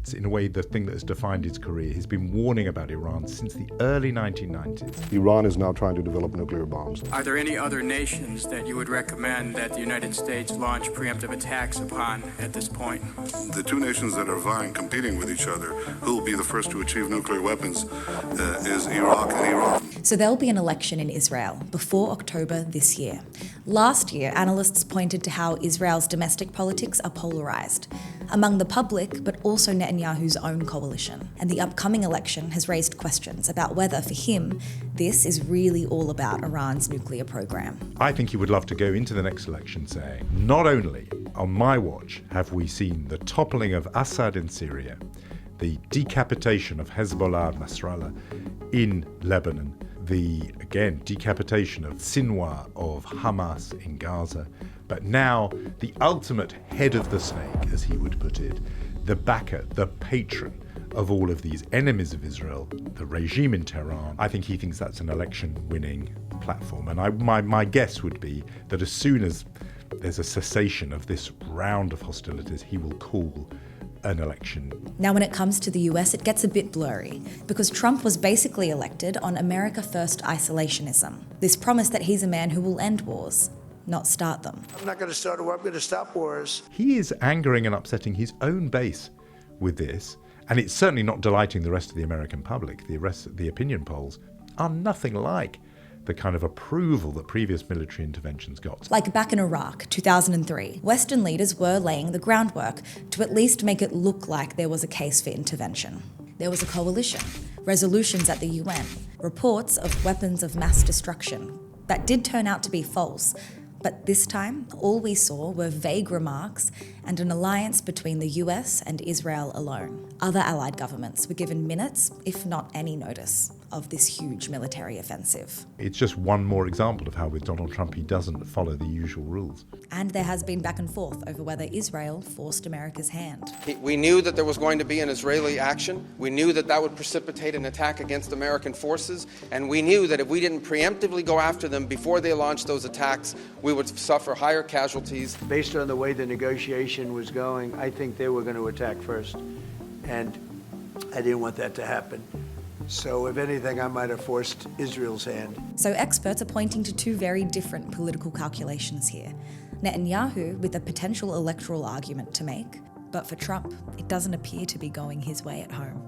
It's in a way the thing that has defined his career. He's been warning about Iran since the early 1990s. Iran is now trying to develop nuclear bombs. Are there any other nations that you would recommend that the United States launch preemptive attacks upon at this point? The two nations that are vying, competing with each other, who will be the first to achieve nuclear weapons, is Iraq and Iran. So there'll be an election in Israel before October this year. Last year, analysts pointed to how Israel's domestic politics are polarised among the public, but also Netanyahu's own coalition. And the upcoming election has raised questions about whether, for him, this is really all about Iran's nuclear program. I think he would love to go into the next election saying, not only on my watch have we seen the toppling of Assad in Syria, the decapitation of Hezbollah and Nasrallah in Lebanon, the, again, decapitation of Sinwar of Hamas in Gaza, but now the ultimate head of the snake, as he would put it, the backer, the patron of all of these enemies of Israel, the regime in Tehran. I think he thinks that's an election-winning platform. And my guess would be that as soon as there's a cessation of this round of hostilities, he will call an election. Now, when it comes to the US, it gets a bit blurry, because Trump was basically elected on America First isolationism. This promise that he's a man who will end wars, not start them. I'm not going to start a war, I'm going to stop wars. He is angering and upsetting his own base with this, and it's certainly not delighting the rest of the American public. The opinion polls are nothing like the kind of approval that previous military interventions got. Like back in Iraq, 2003, Western leaders were laying the groundwork to at least make it look like there was a case for intervention. There was a coalition, resolutions at the UN, reports of weapons of mass destruction that did turn out to be false. But this time, all we saw were vague remarks and an alliance between the US and Israel alone. Other allied governments were given minutes, if not any notice, of this huge military offensive. It's just one more example of how with Donald Trump he doesn't follow the usual rules. And there has been back and forth over whether Israel forced America's hand. We knew that there was going to be an Israeli action. We knew that that would precipitate an attack against American forces. And we knew that if we didn't preemptively go after them before they launched those attacks, we would suffer higher casualties. Based on the way the negotiation was going, I think they were going to attack first. And I didn't want that to happen. So if anything, I might have forced Israel's hand. So experts are pointing to two very different political calculations here. Netanyahu with a potential electoral argument to make, but for Trump, it doesn't appear to be going his way at home.